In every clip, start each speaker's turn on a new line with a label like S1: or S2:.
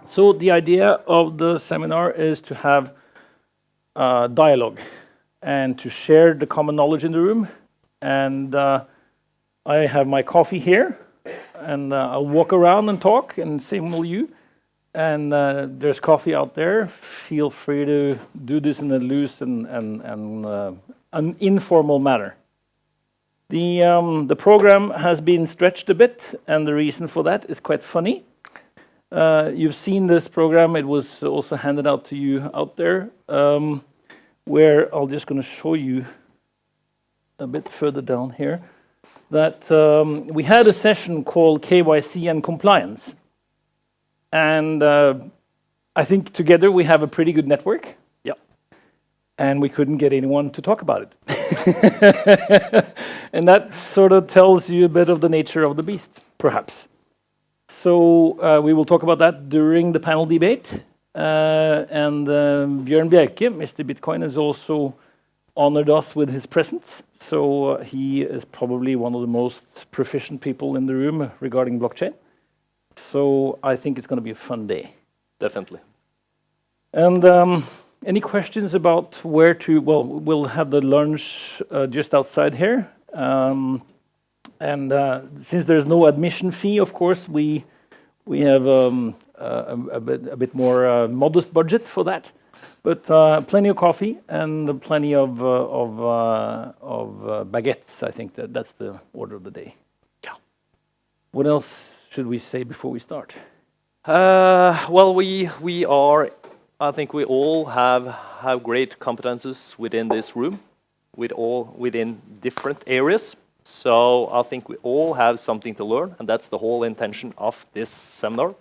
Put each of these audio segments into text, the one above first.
S1: So the idea of the seminar is to have dialogue and to share the common knowledge in the room. And I have my coffee here, and I'll walk around and talk, and same will you. And there's coffee out there. Feel free to do this in a loose and an informal manner. The program has been stretched a bit, and the reason for that is quite funny. You've seen this program. It was also handed out to you out there, where I'm just going to show you a bit further down here that we had a session called KYC and Compliance. And I think together we have a pretty good network. Yeah. And we couldn't get anyone to talk about it. And that sort of tells you a bit of the nature of the beast, perhaps. So we will talk about that during the panel debate. And Bjørn Bjerke, Mr. Bitcoin, has also honored us with his presence. So he is probably one of the most proficient people in the room regarding blockchain. So I think it's going to be a fun day.
S2: Definitely.
S1: And any questions about where to? Well, we'll have the lunch just outside here. And since there's no admission fee, of course, we have a bit more modest budget for that. But plenty of coffee and plenty of baguettes. I think that's the order of the day. Yeah. What else should we say before we start?
S2: Well, we are. I think we all have great competences within this room, within different areas. So I think we all have something to learn, and that's the whole intention of this seminar,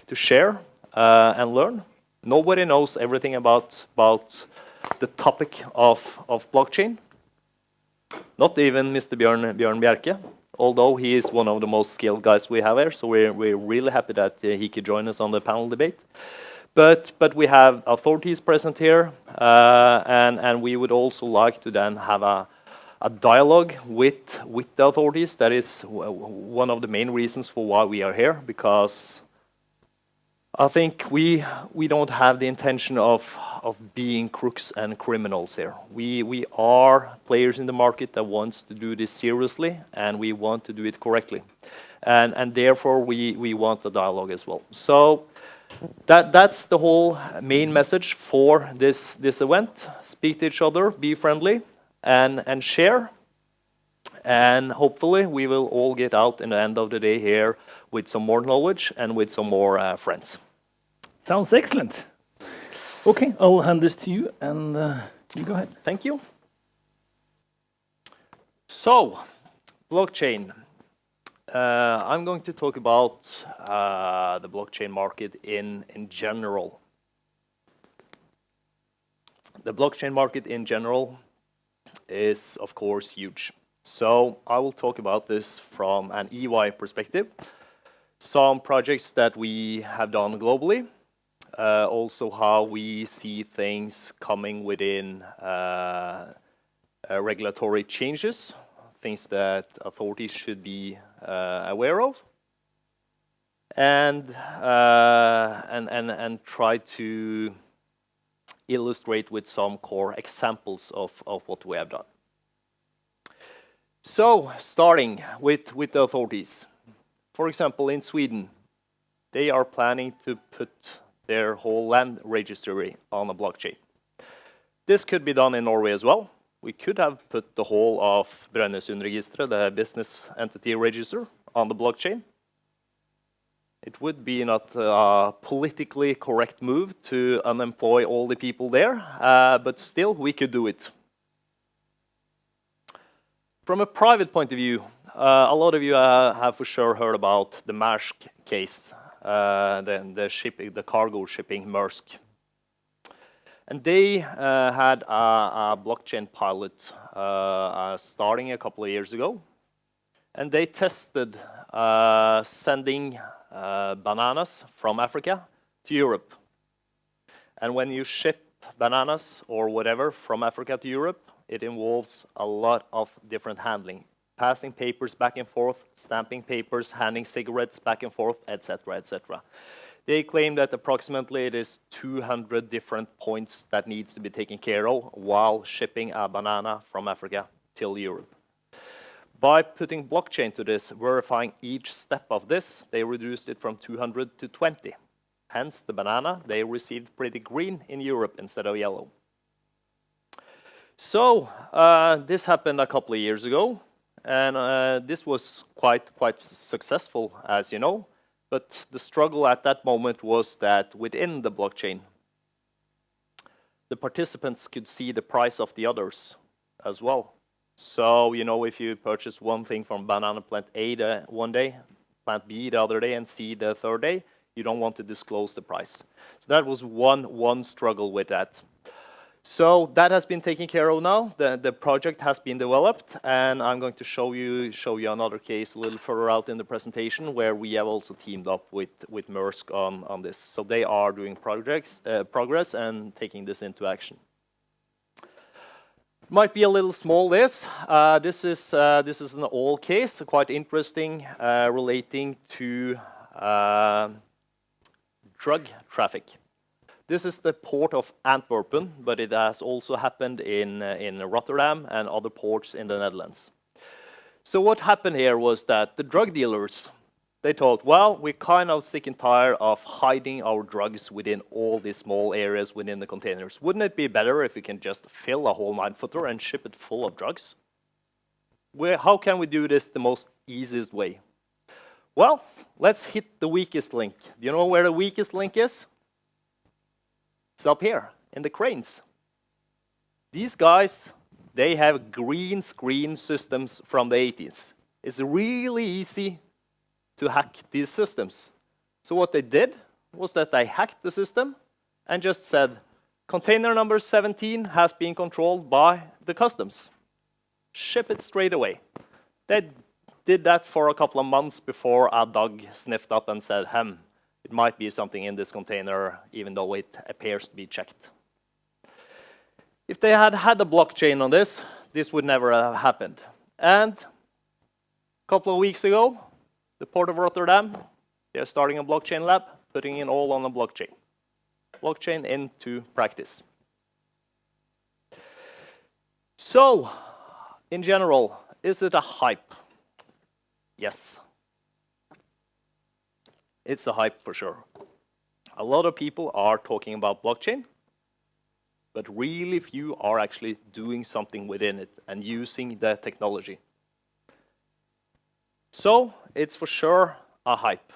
S2: to share and learn. Nobody knows everything about the topic of blockchain. Not even Mr. Bjørn Bjerke, although he is one of the most skilled guys we have here. So we're really happy that he could join us on the panel debate. But we have authorities present here, and we would also like to then have a dialogue with the authorities. That is one of the main reasons for why we are here, because I think we don't have the intention of being crooks and criminals here. We are players in the market that wants to do this seriously, and we want to do it correctly. And therefore we want a dialogue as well. So that's the whole main message for this event. Speak to each other, be friendly, and share. And hopefully we will all get out in the end of the day here with some more knowledge and with some more friends.
S1: Sounds excellent. Okay, I'll hand this to you, and you go ahead.
S2: Thank you. So, blockchain. I'm going to talk about the blockchain market in general. The blockchain market in general is, of course, huge. So I will talk about this from an EY perspective. Some projects that we have done globally. Also how we see things coming within regulatory changes, things that authorities should be aware of, and try to illustrate with some core examples of what we have done. So, starting with the authorities. For example, in Sweden, they are planning to put their whole land registry on a blockchain. This could be done in Norway as well. We could have put the whole of Brønnøysundregisteret, the business entity register, on the blockchain. It would be not a politically correct move to unemploy all the people there, but still we could do it. From a private point of view, a lot of you have for sure heard about the Maersk case, the cargo shipping Maersk. And they had a blockchain pilot starting a couple of years ago. And they tested sending bananas from Africa to Europe. And when you ship bananas or whatever from Africa to Europe, it involves a lot of different handling. Passing papers back and forth, stamping papers, handing cigarettes back and forth, etc., etc. They claim that approximately it is 200 different points that needs to be taken care of while shipping a banana from Africa till Europe. By putting blockchain to this, verifying each step of this, they reduced it from 200 to 20. Hence, the banana, they received pretty green in Europe instead of yellow. So, this happened a couple of years ago, and this was quite successful, as you know. But the struggle at that moment was that within the blockchain, the participants could see the price of the others as well. So, you know, if you purchase one thing from banana plant A one day, plant B the other day, and C the third day, you don't want to disclose the price. So that was one struggle with that. So that has been taken care of now. The project has been developed, and I'm going to show you another case a little further out in the presentation where we have also teamed up with Maersk on this. So they are doing progress and taking this into action. Might be a little small. This is an old case, quite interesting, relating to drug traffic. This is the port of Antwerp, but it has also happened in Rotterdam and other ports in the Netherlands. So what happened here was that the drug dealers, they thought, well, we're kind of sick and tired of hiding our drugs within all these small areas within the containers. Wouldn't it be better if we can just fill a whole 9-footer and ship it full of drugs? How can we do this the most easiest way? Well, let's hit the weakest link. Do you know where the weakest link is? It's up here in the cranes. These guys, they have green screen systems from the 80s. It's really easy to hack these systems. So what they did was that they hacked the system and just said, container number 17 has been controlled by the customs. Ship it straight away. They did that for a couple of months before a dog sniffed up and said, it might be something in this container, even though it appears to be checked. If they had had a blockchain on this, this would never have happened. And a couple of weeks ago, the Port of Rotterdam, they're starting a blockchain lab, putting it all on a blockchain. Blockchain into practice. So, in general, is it a hype? Yes. It's a hype for sure. A lot of people are talking about blockchain, but really few are actually doing something within it and using the technology. So, it's for sure a hype.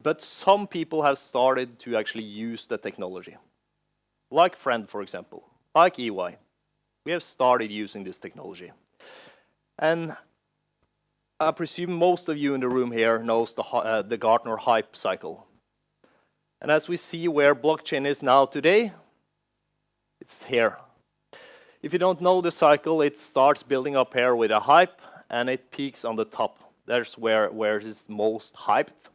S2: But some people have started to actually use the technology. Like Friend, for example, like EY. We have started using this technology. And I presume most of you in the room here knows the Gartner hype cycle. And as we see where blockchain is now today, it's here. If you don't know the cycle, it starts building up here with a hype, and it peaks on the top. That's where it's most hyped.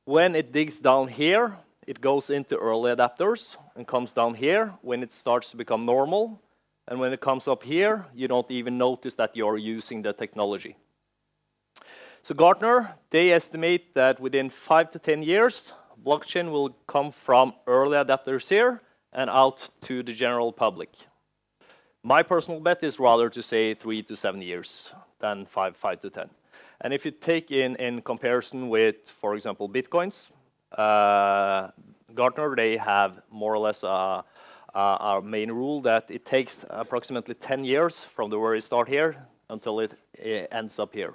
S2: When it digs down here, it goes into early adapters and comes down here when it starts to become normal. And when it comes up here, you don't even notice that you're using the technology. So Gartner, they estimate that within 5 to 10 years, blockchain will come from early adapters here and out to the general public. My personal bet is rather to say 3 to 7 years than 5 to 10. And if you take in comparison with, for example, Bitcoins, Gartner, they have more or less our main rule that it takes approximately 10 years from the very start here until it ends up here.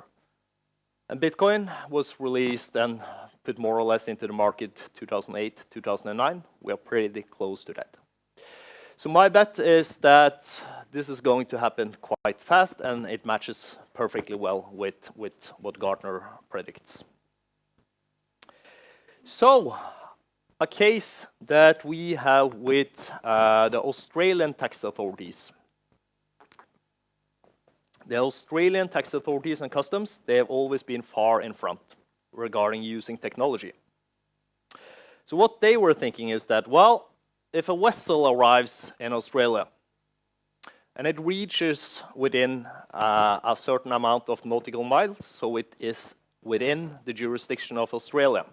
S2: And Bitcoin was released and put more or less into the market 2008, 2009. We are pretty close to that. So my bet is that this is going to happen quite fast, and it matches perfectly well with what Gartner predicts. So, a case that we have with the Australian tax authorities. The Australian tax authorities and customs, they have always been far in front regarding using technology. So what they were thinking is that, well, if a vessel arrives in Australia and it reaches within a certain amount of nautical miles, so it is within the jurisdiction of Australia.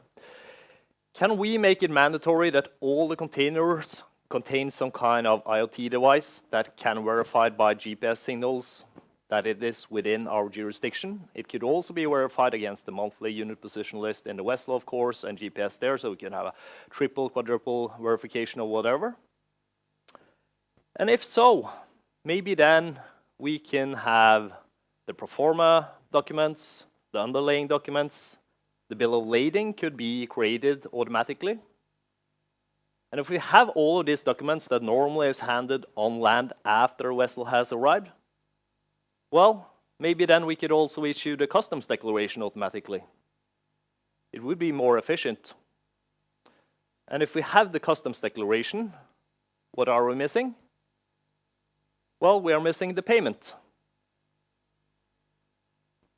S2: Can we make it mandatory that all the containers contain some kind of IoT device that can verify by GPS signals that it is within our jurisdiction? It could also be verified against the monthly unit position list in the vessel, of course, and GPS there, so we can have a triple, quadruple verification or whatever. And if so, maybe then we can have the pro forma documents, the underlying documents, the bill of lading could be created automatically. And if we have all of these documents that normally is handed on land after a vessel has arrived, well, maybe then we could also issue the customs declaration automatically. It would be more efficient. And if we have the customs declaration, what are we missing? Well, we are missing the payment.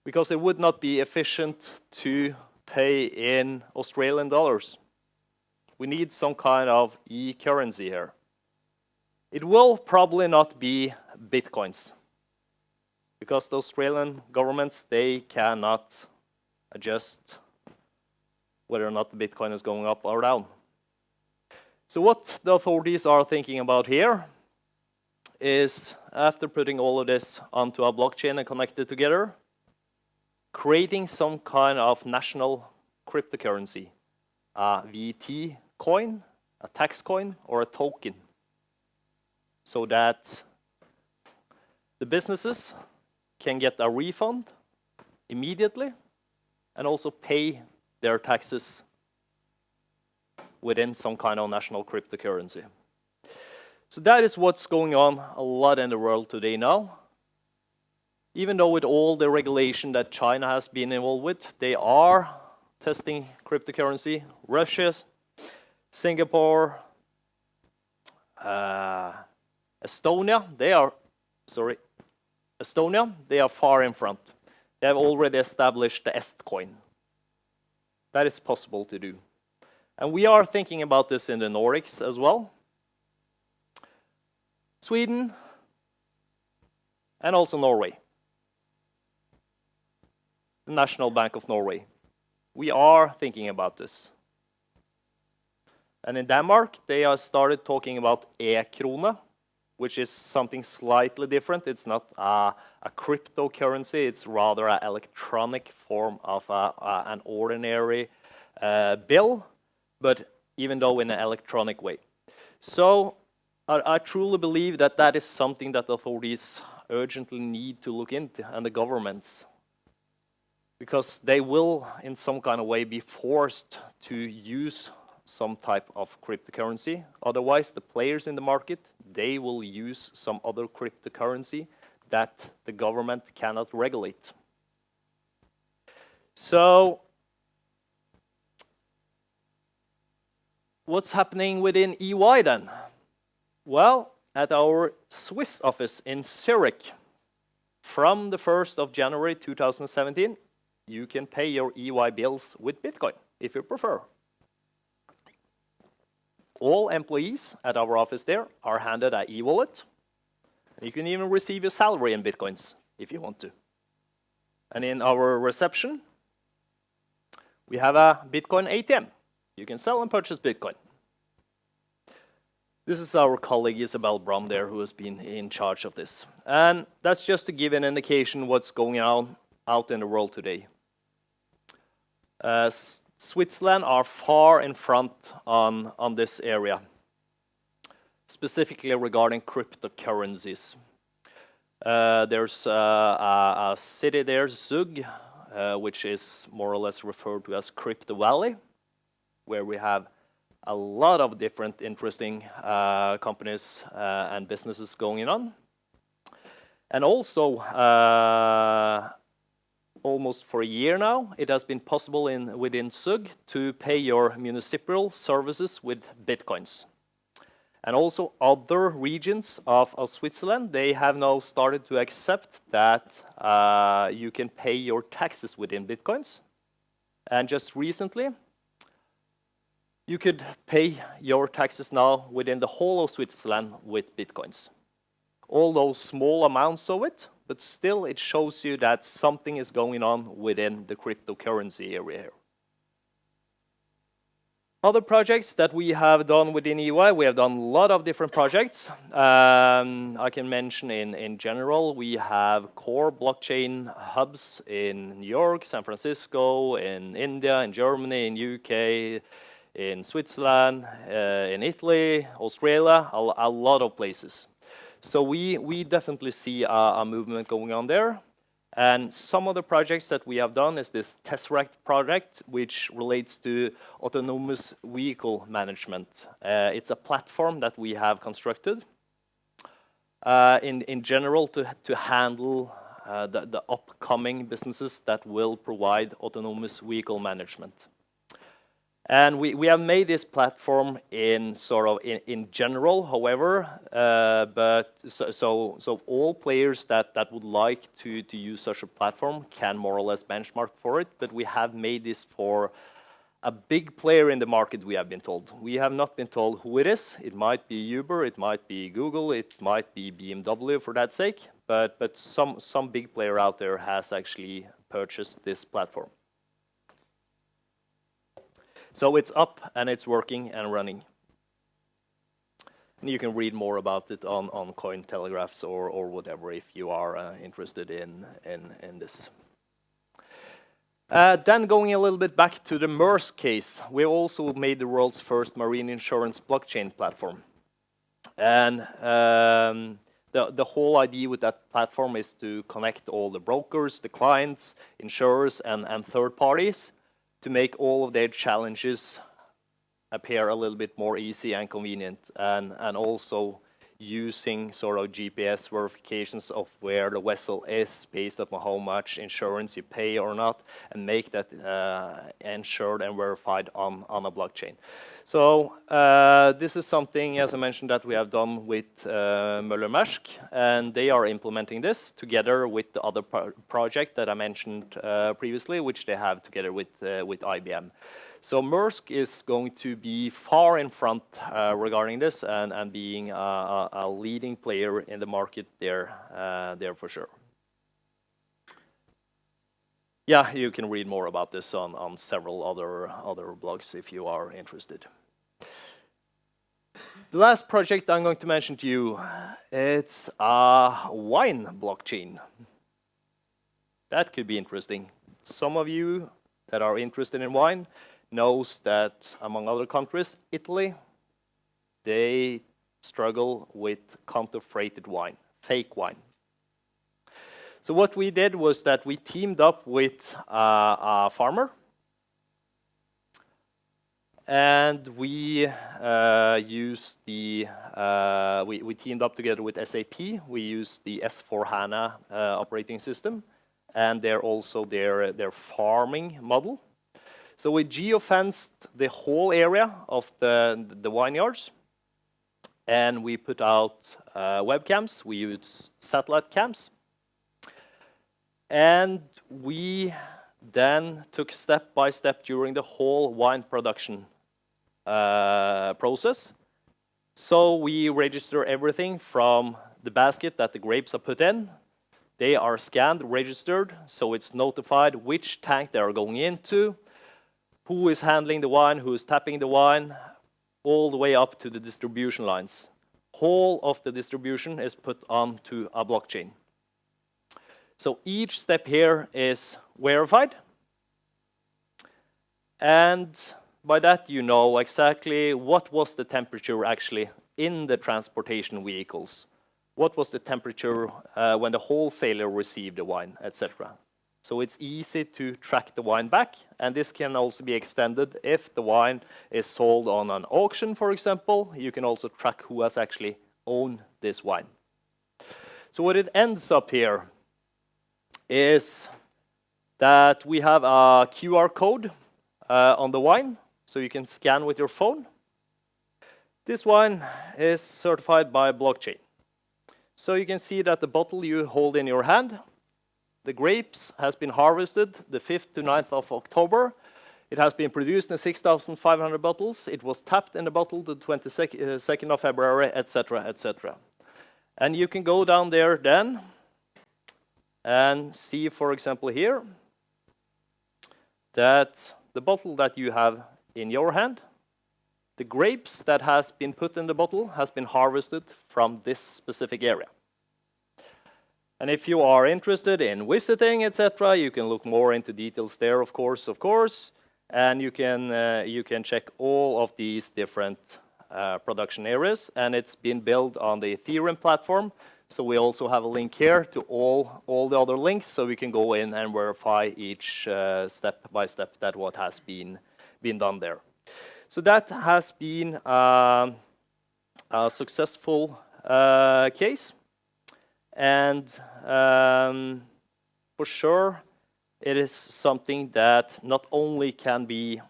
S2: Because it would not be efficient to pay in Australian dollars. We need some kind of e-currency here. It will probably not be bitcoins, because the Australian governments, they cannot adjust whether or not the Bitcoin is going up or down. So what the authorities are thinking about here is, after putting all of this onto a blockchain and connected together, creating some kind of national cryptocurrency, a VT coin, a tax coin, or a token, so that the businesses can get a refund immediately and also pay their taxes within some kind of national cryptocurrency. So that is what's going on a lot in the world today now. Even though with all the regulation that China has been involved with, they are testing cryptocurrency. Russia, Singapore, Estonia, they are far in front. They have already established the EST coin. That is possible to do. And we are thinking about this in the Nordics as well. Sweden, and also Norway. The National Bank of Norway. We are thinking about this. And in Denmark, they have started talking about e-krone, which is something slightly different. It's not a cryptocurrency, it's rather an electronic form of an ordinary bill, but even though in an electronic way. So I truly believe that that is something that authorities urgently need to look into, and the governments, because they will in some kind of way be forced to use some type of cryptocurrency. Otherwise, the players in the market, they will use some other cryptocurrency that the government cannot regulate. So what's happening within EY then? Well, at our Swiss office in Zurich, from the 1st of January 2017, you can pay your EY bills with Bitcoin, if you prefer. All employees at our office there are handed an e-wallet. You can even receive your salary in Bitcoins, if you want to. And in our reception, we have a Bitcoin ATM. You can sell and purchase Bitcoin. This is our colleague Isabel Brom there, who has been in charge of this. And that's just to give an indication what's going on out in the world today. Switzerland are far in front on this area, specifically regarding cryptocurrencies. There's a city there, Zug, which is more or less referred to as Crypto Valley, where we have a lot of different interesting companies and businesses going on. And also, almost for a year now, it has been possible within Zug to pay your municipal services with Bitcoins. And also other regions of Switzerland, they have now started to accept that you can pay your taxes within Bitcoins. And just recently, you could pay your taxes now within the whole of Switzerland with Bitcoins. Although small amounts of it, but still it shows you that something is going on within the cryptocurrency area here. Other projects that we have done within EY, we have done a lot of different projects. I can mention in general, we have core blockchain hubs in New York, San Francisco, in India, in Germany, in UK, in Switzerland, in Italy, Australia, a lot of places. So we definitely see a movement going on there. And some of the projects that we have done is this Tesseract project, which relates to autonomous vehicle management. It's a platform that we have constructed in general to handle the upcoming businesses that will provide autonomous vehicle management. And we have made this platform in general, however, but so all players that would like to use such a platform can more or less benchmark for it. But we have made this for a big player in the market, we have been told. We have not been told who it is. It might be Uber, it might be Google, it might be BMW for that sake. But some big player out there has actually purchased this platform. So it's up and it's working and running. And you can read more about it on Cointelegraphs or whatever if you are interested in this. Then going a little bit back to the Maersk case, we also made the world's first marine insurance blockchain platform. And the whole idea with that platform is to connect all the brokers, the clients, insurers, and third parties to make all of their challenges appear a little bit more easy and convenient, and also using sort of GPS verifications of where the vessel is based upon how much insurance you pay or not, and make that insured and verified on a blockchain. So this is something, as I mentioned, that we have done with Møller-Mærsk, and they are implementing this together with the other project that I mentioned previously, which they have together with IBM. So Maersk is going to be far in front regarding this and being a leading player in the market there for sure. Yeah, you can read more about this on several other blogs if you are interested. The last project I'm going to mention to you, it's a wine blockchain. That could be interesting. Some of you that are interested in wine knows that, among other countries, Italy, they struggle with counterfeited wine, fake wine. So what we did was that we teamed up with a farmer, and we used we teamed up together with SAP. We used the S/4HANA operating system, and also their farming model. So we geofenced the whole area of the vineyards, and we put out webcams. We used satellite cams. And we then took step by step during the whole wine production process. So we register everything from the basket that the grapes are put in. They are scanned, registered, so it's notified which tank they are going into, who is handling the wine, who is tapping the wine, all the way up to the distribution lines. Whole of the distribution is put onto a blockchain. So each step here is verified. And by that you know exactly what was the temperature actually in the transportation vehicles. What was the temperature when the wholesaler received the wine, etc. So it's easy to track the wine back, and this can also be extended if the wine is sold on an auction, for example. You can also track who has actually owned this wine. So what it ends up here is that we have a QR code on the wine, so you can scan with your phone. This wine is certified by blockchain. So you can see that the bottle you hold in your hand, the grapes has been harvested the 5th to 9th of October. It has been produced in 6,500 bottles. It was tapped in the bottle the 22nd of February, etc., etc. And you can go down there then and see, for example, here, that the bottle that you have in your hand, the grapes that has been put in the bottle has been harvested from this specific area. And if you are interested in visiting, etc., you can look more into details there, of course, and you can check all of these different production areas, and it's been built on the Ethereum platform. So we also have a link here to all the other links, so we can go in and verify each step by step that what has been done there. So that has been a successful case, and for sure it is something that not only can be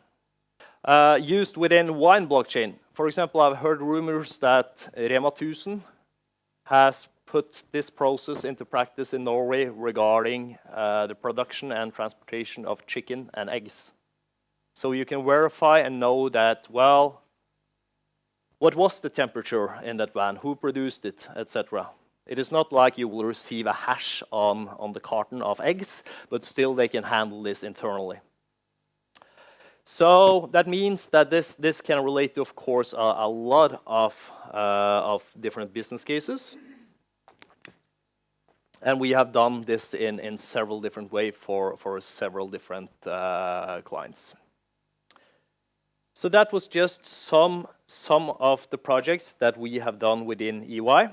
S2: used within wine blockchain. For example, I've heard rumors that Rema 1000 has put this process into practice in Norway regarding the production and transportation of chicken and eggs. So you can verify and know that, well, what was the temperature in that van, who produced it, etc. It is not like you will receive a hash on the carton of eggs, but still they can handle this internally. So that means that this can relate to, of course, a lot of different business cases. And we have done this in several different ways for several different clients. So that was just some of the projects that we have done within EY.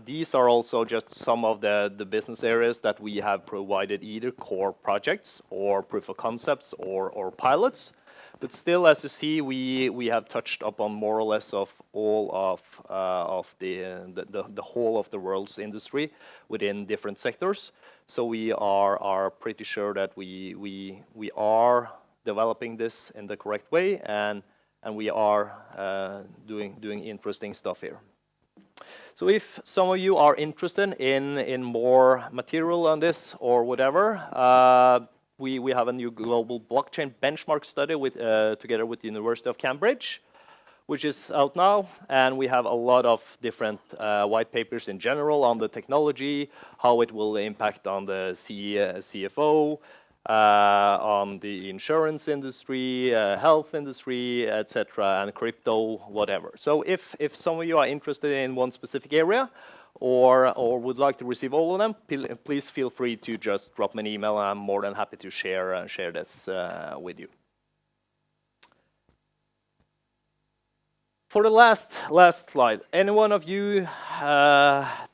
S2: These are also just some of the business areas that we have provided either core projects or proof of concepts or pilots. But still, as you see, we have touched upon more or less of all of the whole of the world's industry within different sectors. So we are pretty sure that we are developing this in the correct way, and we are doing interesting stuff here. So if some of you are interested in more material on this or whatever, we have a new global blockchain benchmark study together with the University of Cambridge, which is out now, and we have a lot of different white papers in general on the technology, how it will impact on the CFO, on the insurance industry, health industry, etc., and crypto, whatever. So if some of you are interested in one specific area or would like to receive all of them, please feel free to just drop me an email. I'm more than happy to share this with you. For the last slide, any one of you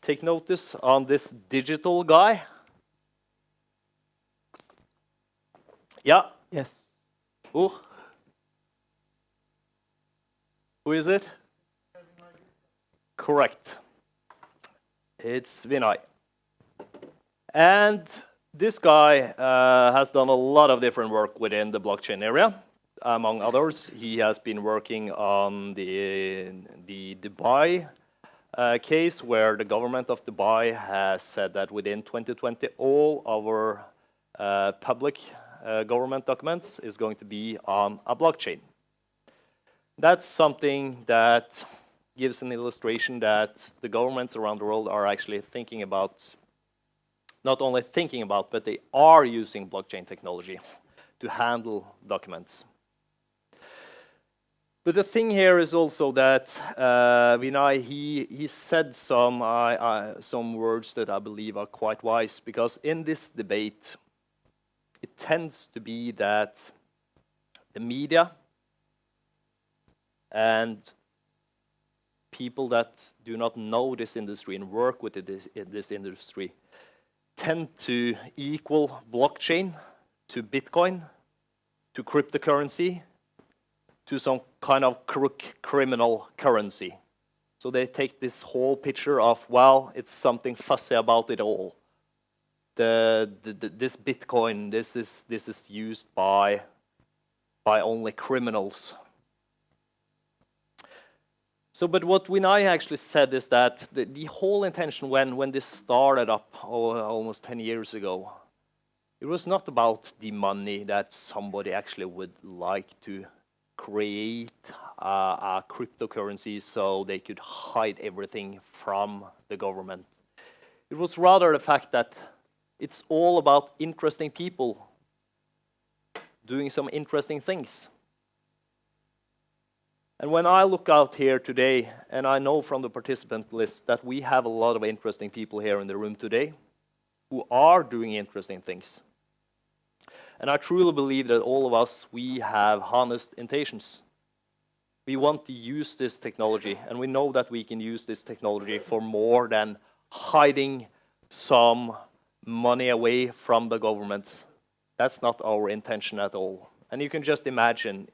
S2: take notice on this digital guy? Yeah.
S3: Yes.
S2: Who is it? Correct. It's Vinay. And this guy has done a lot of different work within the blockchain area. Among others, he has been working on the Dubai case, where the government of Dubai has said that within 2020, all our public government documents is going to be on a blockchain. That's something that gives an illustration that the governments around the world are actually thinking about, not only thinking about, but they are using blockchain technology to handle documents. But the thing here is also that Vinay, he said some words that I believe are quite wise, because in this debate, it tends to be that the media and people that do not know this industry and work with this industry tend to equal blockchain to Bitcoin, to cryptocurrency, to some kind of criminal currency. So they take this whole picture of, well, it's something fussy about it all. This Bitcoin, this is used by only criminals. So, but what Vinay actually said is that the whole intention when this started up almost 10 years ago, it was not about the money that somebody actually would like to create a cryptocurrency so they could hide everything from the government. It was rather the fact that it's all about interesting people doing some interesting things. And when I look out here today, and I know from the participant list that we have a lot of interesting people here in the room today who are doing interesting things. And I truly believe that all of us, we have honest intentions. We want to use this technology, and we know that we can use this technology for more than hiding some money away from the governments. That's not our intention at all. And you can just imagine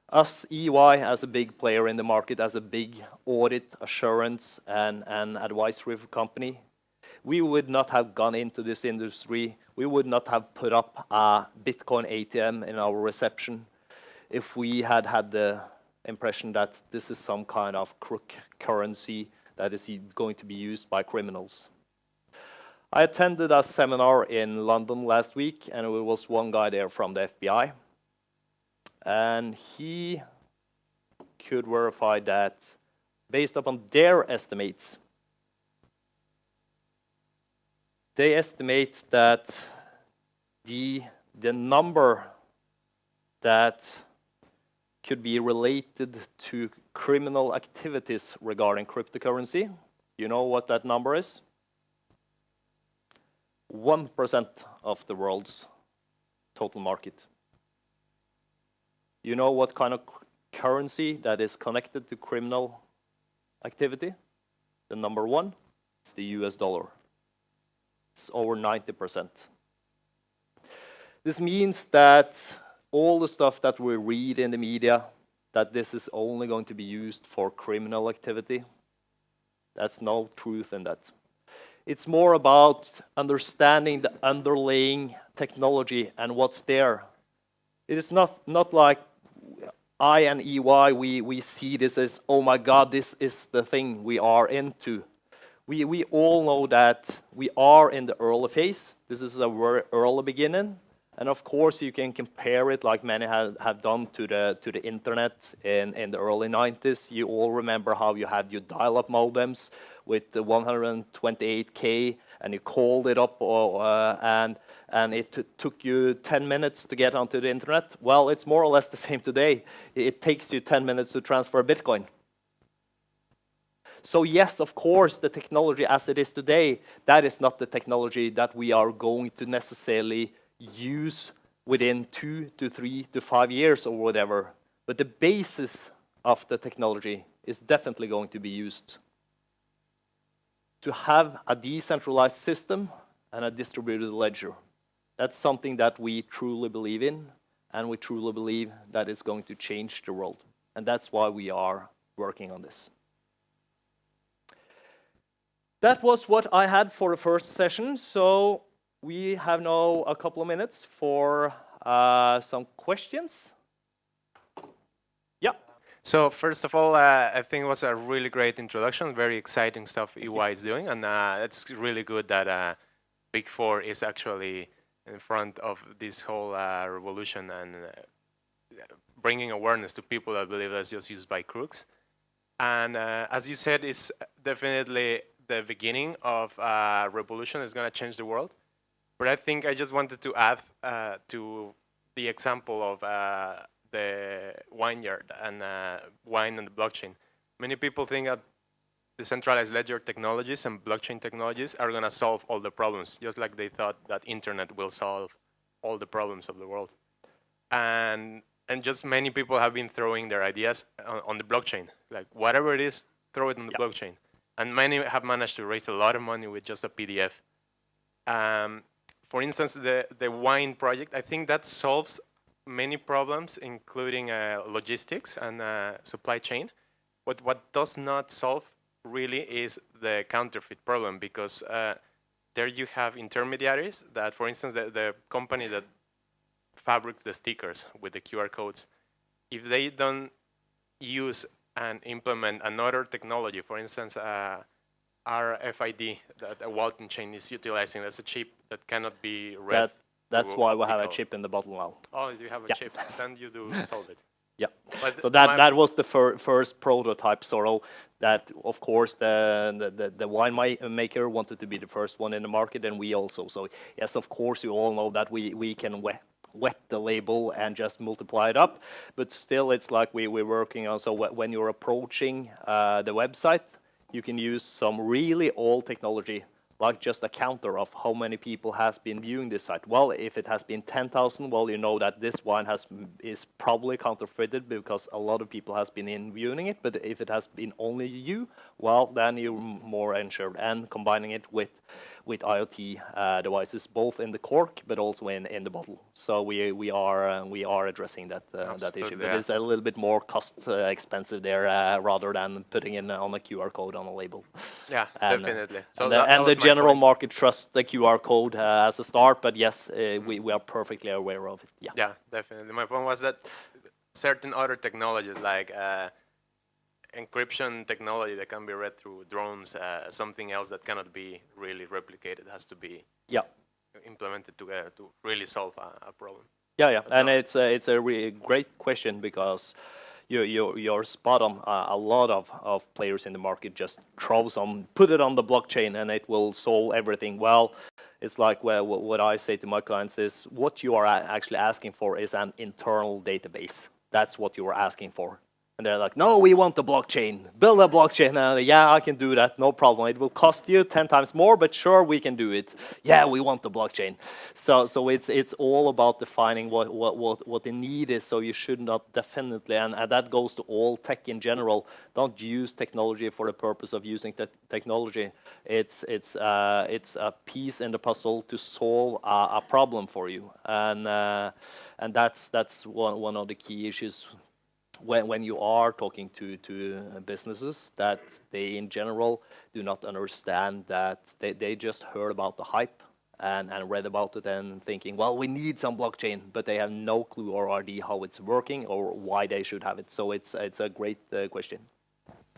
S2: us, EY, as a big player in the market, as a big audit, assurance, and advisory company, we would not have gone into this industry. We would not have put up a Bitcoin ATM in our reception if we had had the impression that this is some kind of crook currency that is going to be used by criminals. I attended a seminar in London last week, and there was one guy there from the FBI. And he could verify that based upon their estimates, they estimate that the number that could be related to criminal activities regarding cryptocurrency, you know what that number is? 1% of the world's total market. You know what kind of currency that is connected to criminal activity? The number one, it's the US dollar. It's over 90%. This means that all the stuff that we read in the media, that this is only going to be used for criminal activity, that's no truth in that. It's more about understanding the underlying technology and what's there. It is not like I and EY, we see this as, oh my God, this is the thing we are into. We all know that we are in the early phase. This is a very early beginning. And of course, you can compare it like many have done to the internet in the early 90s. You all remember how you had your dial-up modems with the 128K, and you called it up, and it took you 10 minutes to get onto the internet. Well, it's more or less the same today. It takes you 10 minutes to transfer Bitcoin. So yes, of course, the technology as it is today, that is not the technology that we are going to necessarily use within 2 to 3 to 5 years or whatever. But the basis of the technology is definitely going to be used to have a decentralized system and a distributed ledger. That's something that we truly believe in, and we truly believe that is going to change the world. And that's why we are working on this. That was what I had for the first session. So we have now a couple of minutes for some questions. Yeah.
S3: So first of all, I think it was a really great introduction, very exciting stuff EY is doing, and it's really good that Big Four is actually in front of this whole revolution and bringing awareness to people that believe that's just used by crooks. And as you said, it's definitely the beginning of a revolution that's going to change the world. But I think I just wanted to add to the example of the vineyard and wine and the blockchain. Many people think that decentralized ledger technologies and blockchain technologies are going to solve all the problems, just like they thought that internet will solve all the problems of the world. And just many people have been throwing their ideas on the blockchain. Like whatever it is, throw it on the blockchain. And many have managed to raise a lot of money with just a PDF. For instance, the wine project, I think that solves many problems, including logistics and supply chain. But what does not solve really is the counterfeit problem, because there you have intermediaries that, for instance, the company that fabrics the stickers with the QR codes, if they don't use and implement another technology, for instance, RFID that a Walton chain is utilizing, that's a chip that cannot be read.
S2: That's why we have a chip in the bottle now.
S3: Oh, you have a chip, then you do solve it.
S2: Yeah.
S3: But
S2: So that was the first prototype, sort of. That of course the wine maker wanted to be the first one in the market, and we also. So yes, of course, you all know that we can wet the label and just multiply it up, but still it's like we're working on. So when you're approaching the website, you can use some really old technology, like just a counter of how many people has been viewing this site. Well, if it has been 10,000, well, you know that this wine is probably counterfeited because a lot of people has been in viewing it. But if it has been only you, well, then you're more insured. And combining it with IoT devices, both in the cork but also in the bottle. So we are addressing that issue. But it's a little bit more cost expensive there rather than putting in on a QR code on a label.
S3: Yeah, definitely.
S2: So the general market trusts the QR code as a start, but yes, we are perfectly aware of it. Yeah.
S3: Yeah, definitely. My point was that certain other technologies like encryption technology that can be read through drones, something else that cannot be really replicated, has to be implemented together to really solve a problem.
S2: Yeah, and it's a really great question because you're spot on. A lot of players in the market just put it on the blockchain and it will solve everything. Well, it's like what I say to my clients is what you are actually asking for is an internal database. That's what you are asking for. And they're like, no, we want the blockchain. Build a blockchain. Yeah, I can do that. No problem. It will cost you 10 times more, but sure, we can do it. Yeah, we want the blockchain. So it's all about defining what the need is. So you should not definitely, and that goes to all tech in general. Don't use technology for the purpose of using technology. It's a piece in the puzzle to solve a problem for you, and that's one of the key issues. When you are talking to businesses, that they in general do not understand that they just heard about the hype and read about it and thinking, well, we need some blockchain, but they have no clue or idea how it's working or why they should have it. So it's a great question.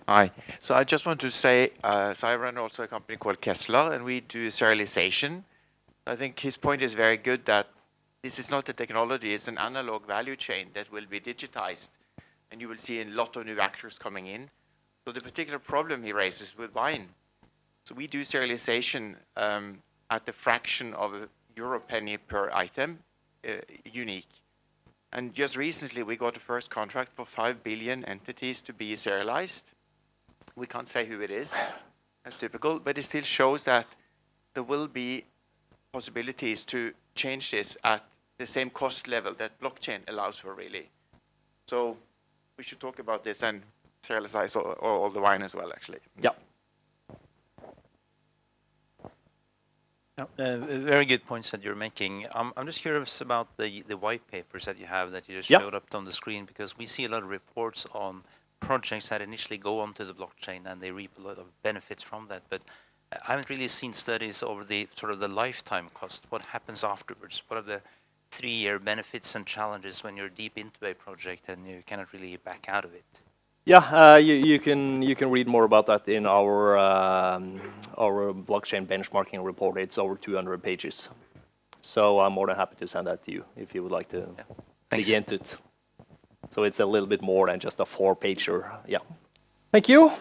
S4: Hi. So I just want to say, so I run also a company called Kessler, and we do serialization. I think his point is very good that this is not a technology, it's an analog value chain that will be digitized. And you will see a lot of new actors coming in. So the particular problem he raises with wine. So we do serialization at the fraction of a euro penny per item, unique. And just recently we got the first contract for 5 billion entities to be serialized. We can't say who it is, as typical, but it still shows that there will be possibilities to change this at the same cost level that blockchain allows for, really. So we should talk about this and serialize all the wine as well, actually.
S2: Yeah.
S5: Very good points that you're making. I'm just curious about the white papers that you have that you just showed up on the screen, because we see a lot of reports on projects that initially go onto the blockchain and they reap a lot of benefits from that. But I haven't really seen studies over the sort of the lifetime cost. What happens afterwards? What are the 3-year benefits and challenges when you're deep into a project and you cannot really back out of it?
S2: Yeah, you can read more about that in our blockchain benchmarking report. It's over 200 pages. So I'm more than happy to send that to you if you would like to dig into it. So it's a little bit more than just a 4-pager. Yeah. Thank you.